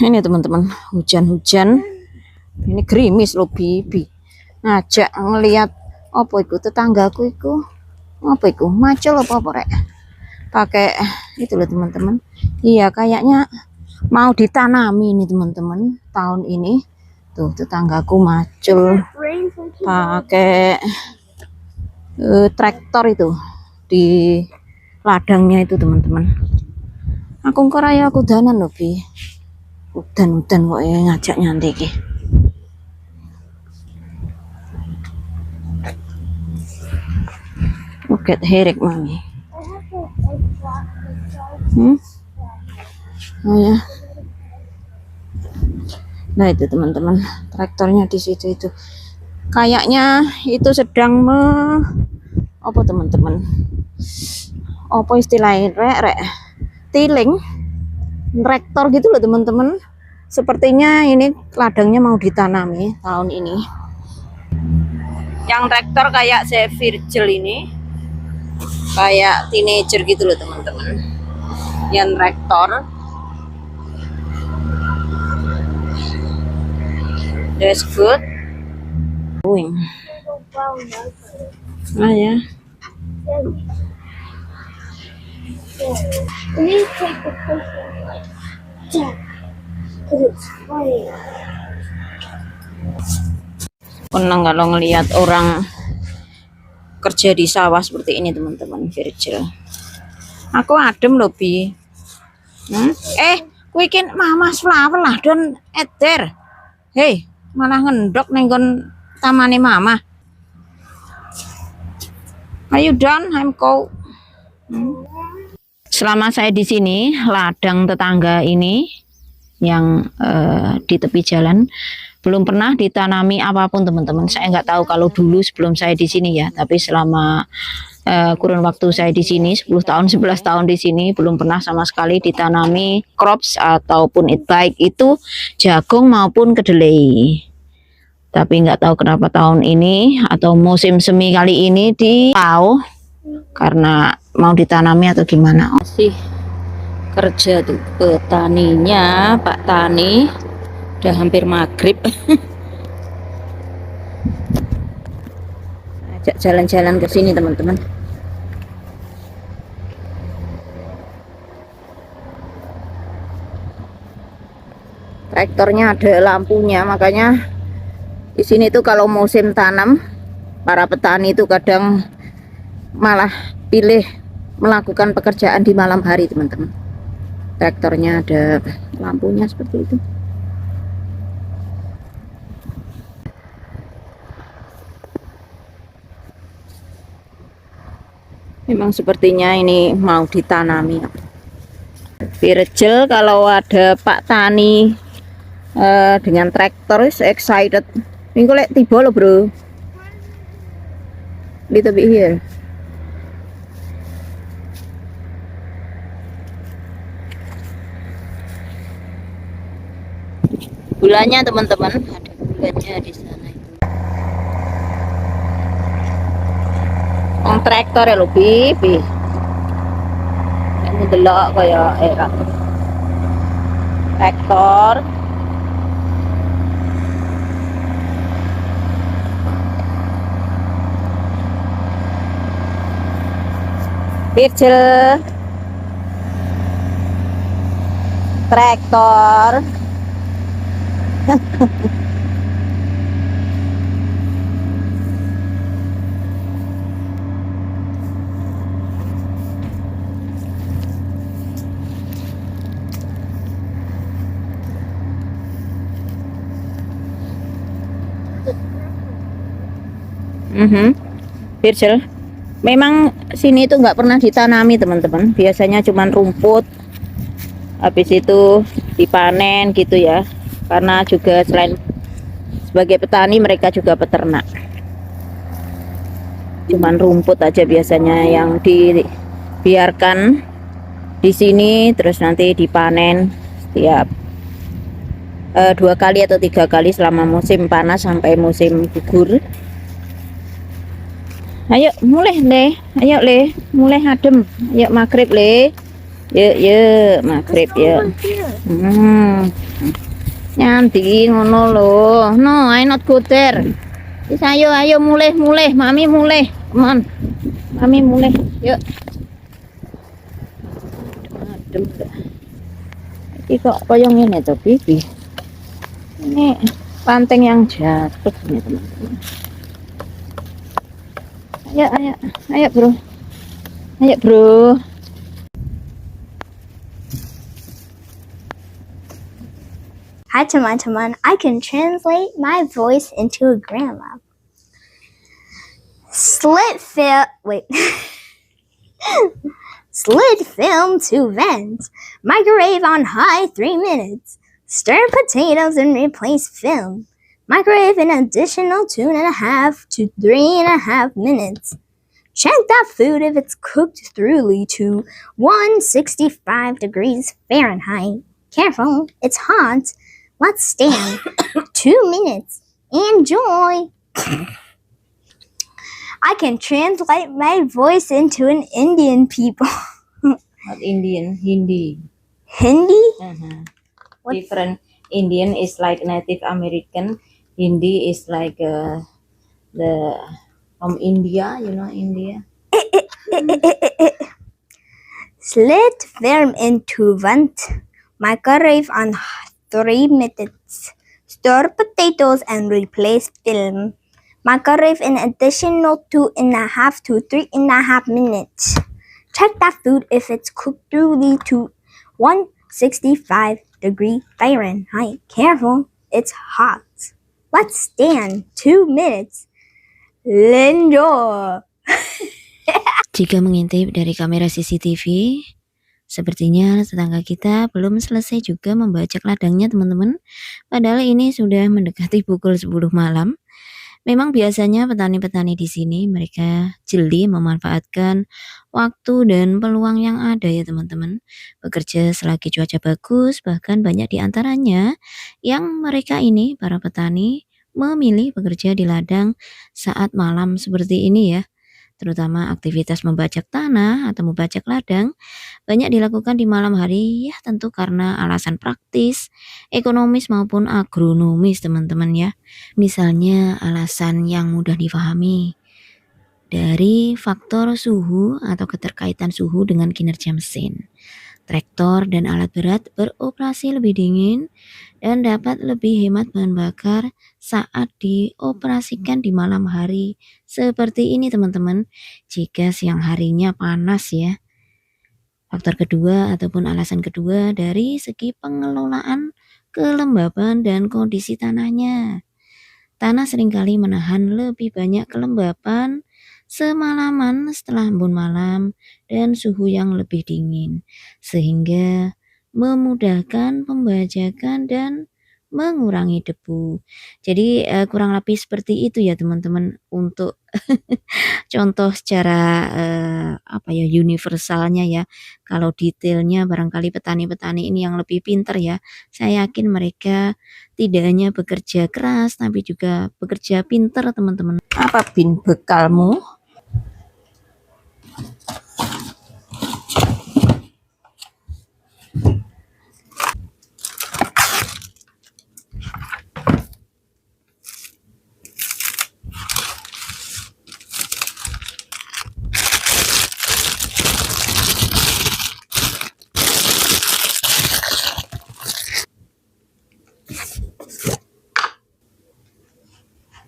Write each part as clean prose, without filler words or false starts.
Ini teman-teman, hujan-hujan. Ini gerimis loh bibi. Ngajak ngelihat apa itu tetanggaku itu. Apa itu? Macul apa rek? Pakai itu loh teman-teman. Iya, kayaknya mau ditanami nih teman-teman tahun ini. Tuh tetanggaku macul pakai traktor itu di ladangnya itu teman-teman. Aku raya aku danan loh bi. Udan-udan kok ngajak nyantai iki. Uget herek mami. Oh ya. Nah itu teman-teman, traktornya di situ itu. Kayaknya itu sedang apa teman-teman? Apa istilahnya rek tiling traktor gitu loh teman-teman. Sepertinya ini ladangnya mau ditanami tahun ini. Yang traktor kayak saya Virgil ini kayak teenager gitu loh teman-teman. Yang traktor that's good. Going. Ah ya. Please take the picture like that, because it's funny. Senang kalau ngelihat orang kerja di sawah seperti ini teman-teman. Virgil. Aku adem loh bi. Weekend mama flower lah don eder. Hei, malah ngendok nenggon tamane mama. Are you done? I'm cold. Selama saya di sini, ladang tetangga ini yang di tepi jalan belum pernah ditanami apapun teman-teman. Saya nggak tahu kalau dulu sebelum saya di sini ya, tapi selama kurun waktu saya di sini 10 tahun 11 tahun di sini belum pernah sama sekali ditanami crops ataupun baik itu jagung maupun kedelai. Tapi nggak tahu kenapa tahun ini atau musim semi kali ini tahu karena mau ditanami atau gimana. Masih kerja tuh petaninya Pak Tani udah hampir maghrib. Ajak jalan-jalan ke sini teman-teman. Traktornya ada lampunya, makanya di sini tuh kalau musim tanam para petani itu kadang malah pilih melakukan pekerjaan di malam hari teman-teman. Traktornya ada lampunya seperti itu. Memang sepertinya ini mau ditanami. Virgil kalau ada Pak Tani dengan traktor is excited. Minggu lek tiba loh bro. Little bit here. Gulanya teman-teman, ada gulanya di sana itu. Traktor ya lo bibi. Ini delok kayak era. Traktor. Virgil. Traktor. Virgil. Memang sini itu nggak pernah ditanami teman-teman. Biasanya cuman rumput. Habis itu dipanen gitu ya. Karena juga selain sebagai petani mereka juga peternak. Cuman rumput aja biasanya yang dibiarkan di sini, terus nanti dipanen setiap 2 kali atau 3 kali selama musim panas sampai musim gugur. Ayo mulai le, ayo le, mulai adem, ayo maghrib le, yuk maghrib yuk. Nyanti ngono lho. No, I not go there. Wis ayo mulai, Mami mulai. Come on. Mami mulai. Yuk. Adem. Iki kok koyo ngene to, Bibi. Ini banteng yang jatuh nih, teman-teman. Ayo, Bro. Ayo, Bro. Hi, teman-teman. I can translate my voice into a grandma. Slit film 2 vents. Microwave on high 3 minutes. Stir potatoes and replace film. Microwave an additional 2.5 to 3.5 minutes. Check that food if it's cooked thoroughly to 165 degrees Fahrenheit. Careful, it's hot. Let's stand. 2 minutes. Enjoy. I can translate my voice into an Indian people. Not Indian, Hindi. Hindi? Different. Indian is like Native American. Hindi is like the from India, you know, India. Slit film into vent. Microwave on 3 minutes. Stir potatoes and replace film. Microwave an additional 2.5 to 3.5 minutes. Check that food if it's cooked thoroughly to 165 degrees Fahrenheit. Careful, it's hot. Let's stand. 2 minutes. Enjoy. Jika mengintip dari kamera CCTV, sepertinya tetangga kita belum selesai juga membajak ladangnya, teman-teman. Padahal ini sudah mendekati pukul 10 malam. Memang biasanya petani-petani di sini mereka jeli memanfaatkan waktu dan peluang yang ada ya, teman-teman. Bekerja selagi cuaca bagus, bahkan banyak di antaranya yang mereka ini, para petani, memilih bekerja di ladang saat malam seperti ini ya. Terutama aktivitas membajak tanah atau membajak ladang banyak dilakukan di malam hari ya, tentu karena alasan praktis, ekonomis maupun agronomis, teman-teman ya. Misalnya alasan yang mudah difahami dari faktor suhu atau keterkaitan suhu dengan kinerja mesin. Traktor dan alat berat beroperasi lebih dingin dan dapat lebih hemat bahan bakar saat dioperasikan di malam hari seperti ini, teman-teman, jika siang harinya panas ya. Faktor kedua ataupun alasan kedua dari segi pengelolaan kelembaban dan kondisi tanahnya. Tanah seringkali menahan lebih banyak kelembapan semalaman setelah embun malam dan suhu yang lebih dingin, sehingga memudahkan pembajakan dan mengurangi debu. Jadi kurang lebih seperti itu ya, teman-teman, untuk contoh secara universalnya ya. Kalau detailnya barangkali petani-petani ini yang lebih pintar ya. Saya yakin mereka tidak hanya bekerja keras tapi juga bekerja pintar, teman-teman. Apa Bin bekalmu?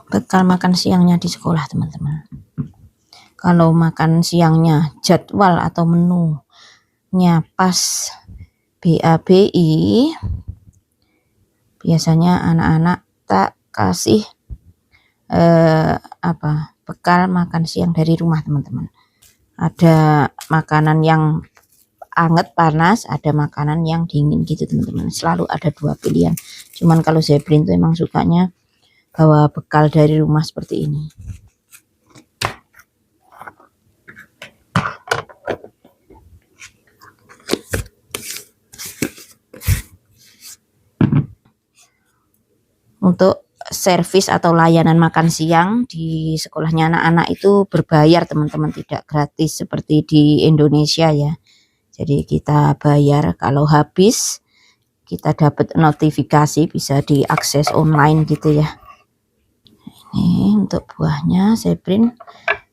Bekal makan siangnya di sekolah, teman-teman. Kalau makan siangnya jadwal atau menunya pas BABI, biasanya anak-anak tak kasih bekal makan siang dari rumah, teman-teman. Ada makanan yang anget panas, ada makanan yang dingin gitu, teman-teman. Selalu ada 2 pilihan. Cuman kalau Zebrin tuh emang sukanya bawa bekal dari rumah seperti ini. Untuk servis atau layanan makan siang di sekolahnya anak-anak itu berbayar, teman-teman, tidak gratis seperti di Indonesia ya. Jadi kita bayar kalau habis kita dapat notifikasi, bisa diakses online gitu ya. Ini untuk buahnya, Seprin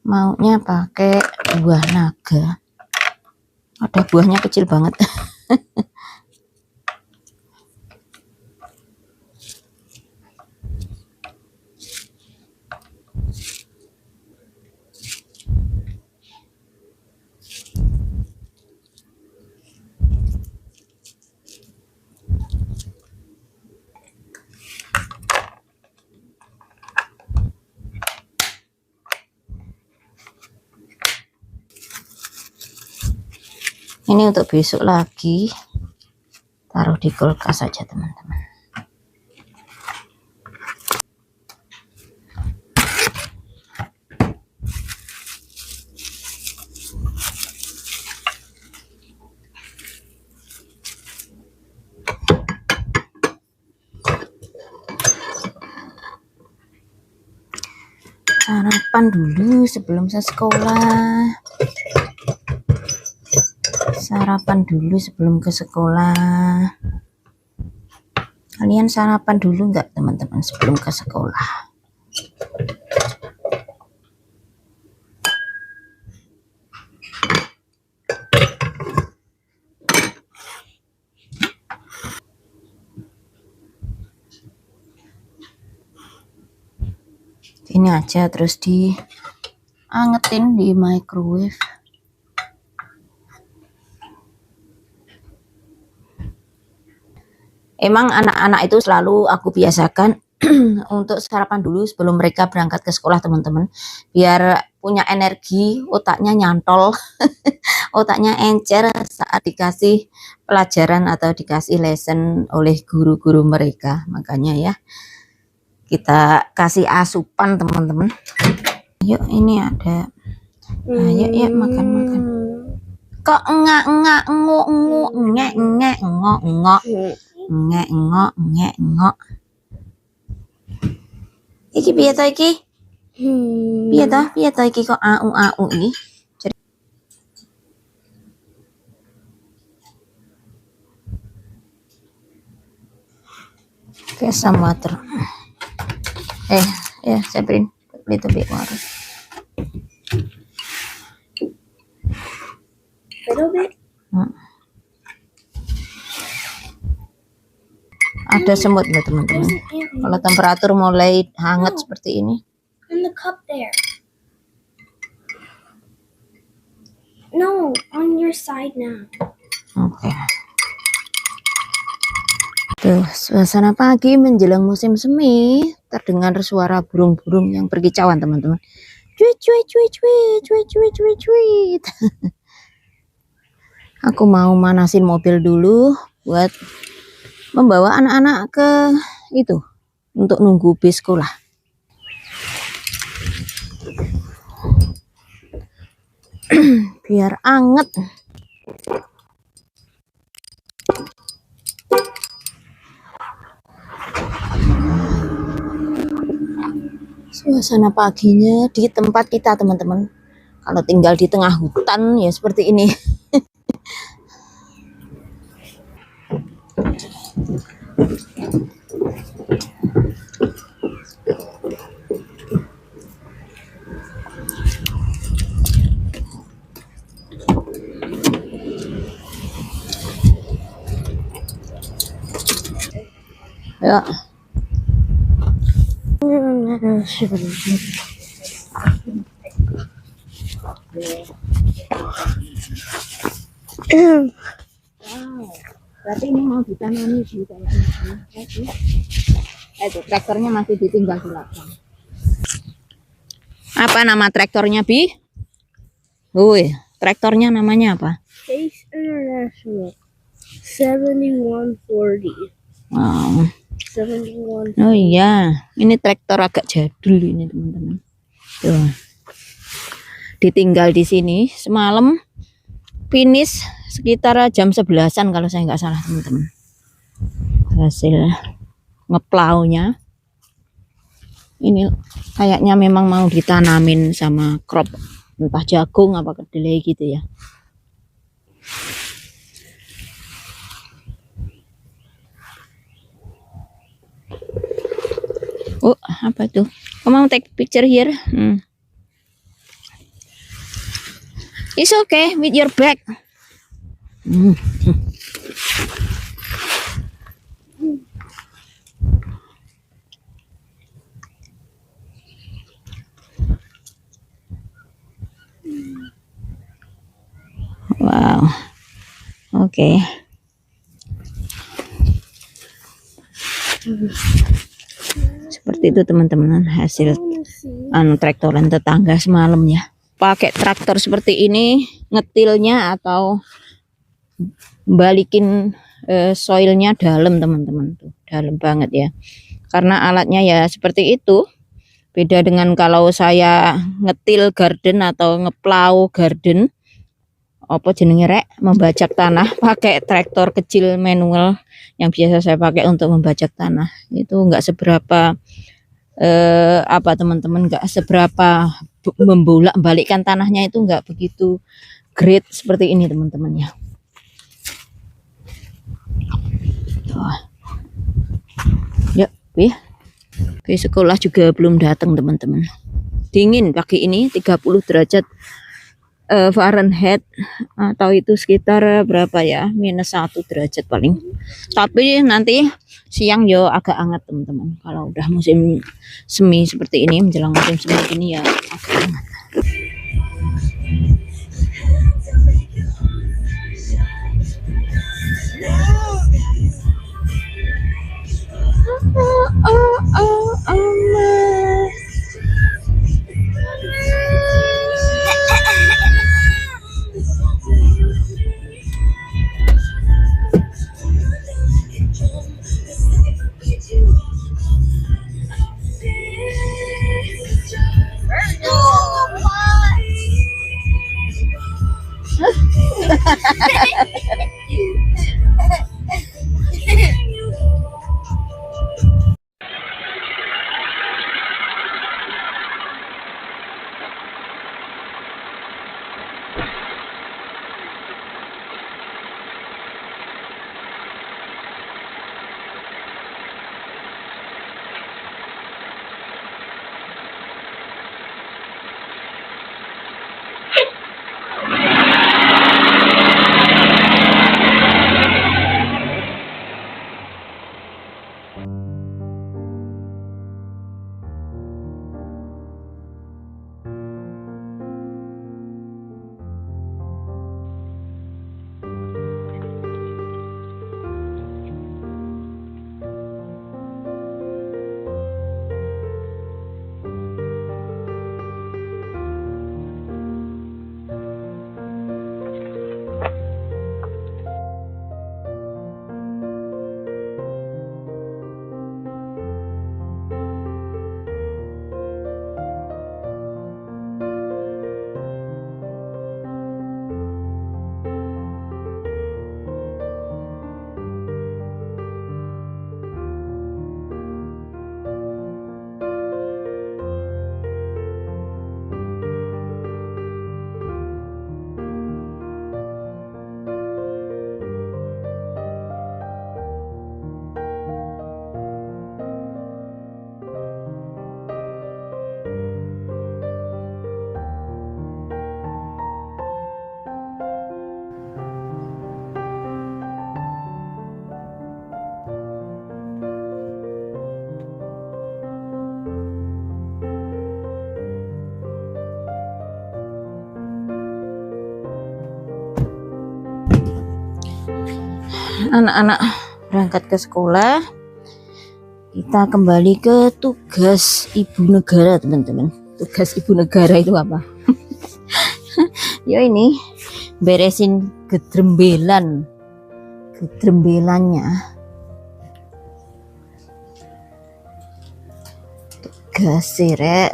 maunya pakai buah naga. Ada buahnya kecil banget. Ini untuk besok lagi, taruh di kulkas saja teman-teman. Sarapan dulu sebelum saya sekolah. Sarapan dulu sebelum ke sekolah. Kalian sarapan dulu enggak teman-teman sebelum ke sekolah? Ini aja terus diangetin di microwave. Emang anak-anak itu selalu aku biasakan untuk sarapan dulu sebelum mereka berangkat ke sekolah teman-teman, biar punya energi, otaknya nyantol, otaknya encer saat dikasih pelajaran atau dikasih lesson oleh guru-guru mereka. Makanya ya, kita kasih asupan teman-teman. Yuk, ini ada. Ayo ya makan-makan. Kok ngak ngok ngek ngok. Ngek. Iki piye to iki? Piye to iki kok au iki? Oke, some water. Seprin, little bit water. Little bit. Ada semut nggak teman-teman? Kalau temperatur mulai hangat seperti ini. In the cup there. No, on your side now. Oke. Tuh, suasana pagi menjelang musim semi, terdengar suara burung-burung yang berkicauan teman-teman. Cuit. Aku mau manasin mobil dulu buat membawa anak-anak ke itu untuk nunggu bis sekolah. Biar anget. Suasana paginya di tempat kita teman-teman. Kalau tinggal di tengah hutan ya seperti ini. Ya. Berarti ini mau ditanami di itu traktornya masih ditinggal di belakang. Apa nama traktornya, Bi? Woi, traktornya namanya apa? Chase International 7140. Wow. 71. Oh iya, ini traktor agak jadul ini teman-teman. Tuh. Ditinggal di sini semalam, finish sekitar jam 11-an kalau saya nggak salah teman-teman. Hasil ngeplaunya. Ini kayaknya memang mau ditanamin sama crop, entah jagung apa kedelai gitu ya. Oh, apa tuh? Kamu mau take picture here? It's okay with your bag. Wow. Oke. Seperti itu teman-teman hasil traktoran tetangga semalam ya. Pakai traktor seperti ini ngetilnya atau balikin soilnya dalam teman-teman tuh, dalam banget ya. Karena alatnya ya seperti itu. Beda dengan kalau saya ngetil garden atau ngeplau garden, apa jenenge rek, membajak tanah pakai traktor kecil manual yang biasa saya pakai untuk membajak tanah. Itu enggak seberapa apa teman-teman, enggak seberapa membolak-balikkan tanahnya, itu enggak begitu great seperti ini teman-teman ya. Ya, sekolah juga belum datang teman-teman. Dingin pagi ini 30 derajat Fahrenheit, atau itu sekitar berapa ya, -1 derajat paling. Tapi nanti siang yo agak hangat teman-teman. Kalau udah musim semi seperti ini, menjelang musim semi ini ya agak hangat. Anak-anak berangkat ke sekolah, kita kembali ke tugas ibu negara teman-teman. Tugas ibu negara itu apa? Ya ini beresin gedrembelannya. Tugas rek.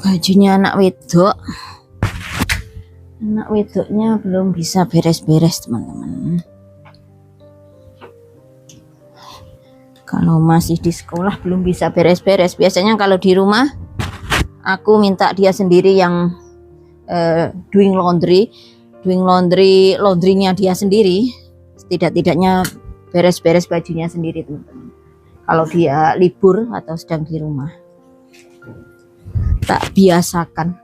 Bajunya anak wedoknya belum bisa beres-beres teman-teman. Kalau masih di sekolah belum bisa beres-beres. Biasanya kalau di rumah aku minta dia sendiri yang doing laundrynya dia sendiri. Setidak-tidaknya beres-beres bajunya sendiri, teman-teman. Kalau dia libur atau sedang di rumah, tak biasakan.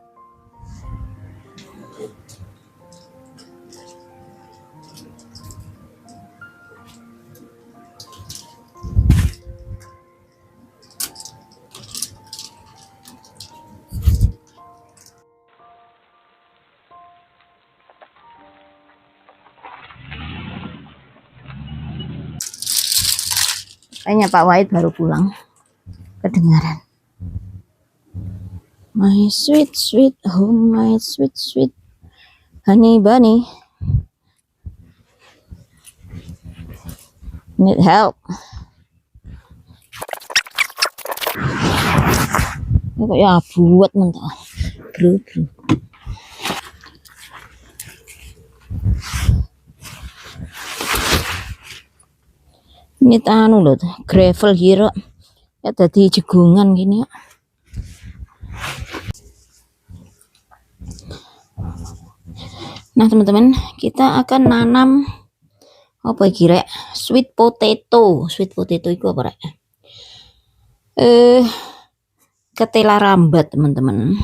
Kayaknya Pak Wahid baru pulang, kedengaran. My sweet sweet home, my sweet sweet honey bunny, need help. Ini kok ya buat mentah, bro. Ini anu loh, gravel hero ya, tadi jegungan gini ya. Nah teman-teman, kita akan nanam apa kira sweet potato itu apa rek? Ketela rambat teman-teman.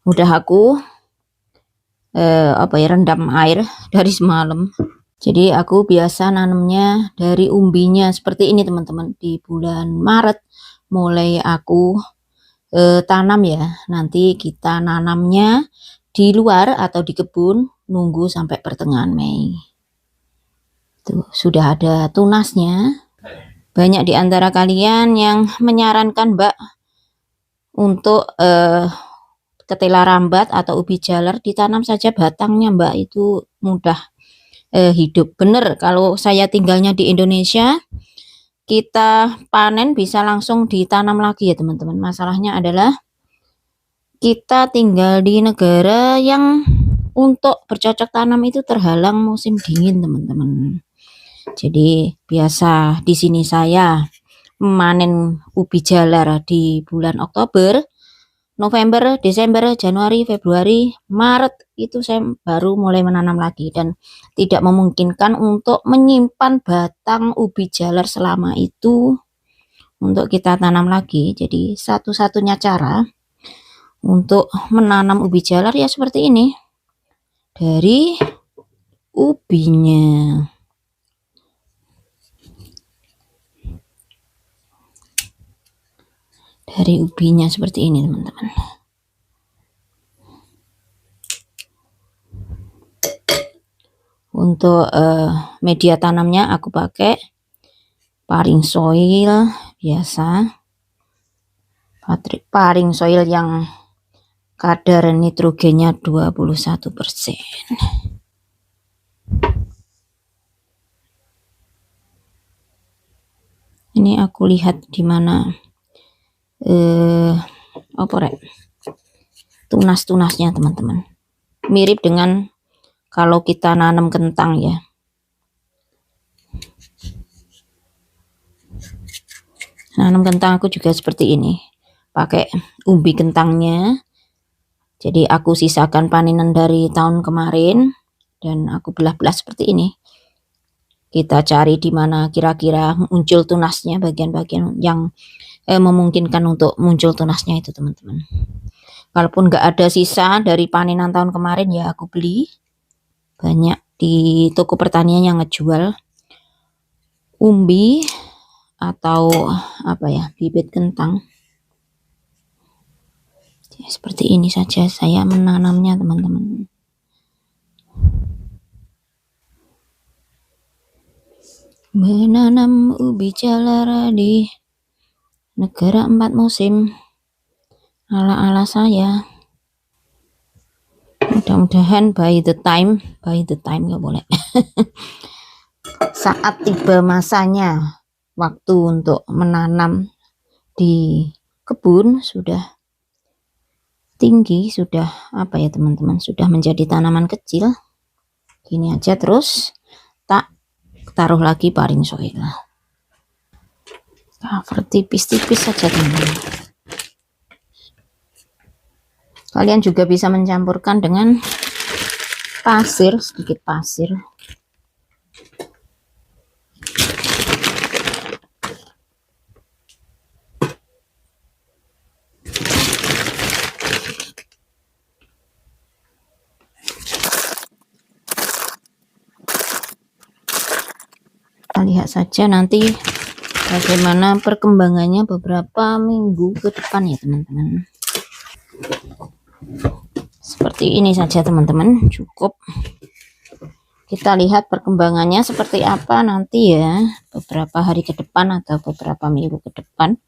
Udah aku rendam air dari semalam. Jadi aku biasa nanamnya dari umbinya seperti ini teman-teman. Di bulan Maret mulai aku tanam ya. Nanti kita nanamnya di luar atau di kebun, nunggu sampai pertengahan Mei. Tuh, sudah ada tunasnya. Banyak di antara kalian yang menyarankan Mbak untuk ketela rambat atau ubi jalar ditanam saja batangnya Mbak, itu mudah hidup. Bener, kalau saya tinggalnya di Indonesia, kita panen bisa langsung ditanam lagi ya teman-teman. Masalahnya adalah kita tinggal di negara yang untuk bercocok tanam itu terhalang musim dingin teman-teman. Jadi biasa di sini saya memanen ubi jalar di bulan Oktober, November, Desember, Januari, Februari, Maret itu saya baru mulai menanam lagi, dan tidak memungkinkan untuk menyimpan batang ubi jalar selama itu untuk kita tanam lagi. Jadi satu-satunya cara untuk menanam ubi jalar ya seperti ini, dari ubinya. Dari ubinya seperti ini teman-teman. Untuk media tanamnya aku pakai paring soil biasa, paring soil yang kadar nitrogennya 21%. Ini aku lihat di mana tunas-tunasnya teman-teman, mirip dengan kalau kita nanam kentang ya. Nanam kentang aku juga seperti ini, pakai umbi kentangnya. Jadi aku sisakan panenan dari tahun kemarin dan aku belah-belah seperti ini. Kita cari di mana kira-kira muncul tunasnya, bagian-bagian yang memungkinkan untuk muncul tunasnya itu teman-teman. Kalaupun nggak ada sisa dari panenan tahun kemarin ya aku beli. Banyak di toko pertanian yang ngejual umbi atau bibit kentang. Ya, seperti ini saja saya menanamnya teman-teman. Menanam ubi jalar di negara 4 musim ala-ala saya. Mudah-mudahan by the time nggak boleh. Saat tiba masanya waktu untuk menanam di kebun sudah tinggi, sudah teman-teman, sudah menjadi tanaman kecil. Gini aja terus tak taruh lagi paring soil. Cover tipis-tipis saja teman-teman. Kalian juga bisa mencampurkan dengan pasir, sedikit pasir. Kita lihat saja nanti bagaimana perkembangannya beberapa minggu ke depan ya teman-teman. Seperti ini saja teman-teman, cukup. Kita lihat perkembangannya seperti apa nanti ya, beberapa hari ke depan atau beberapa minggu ke depan.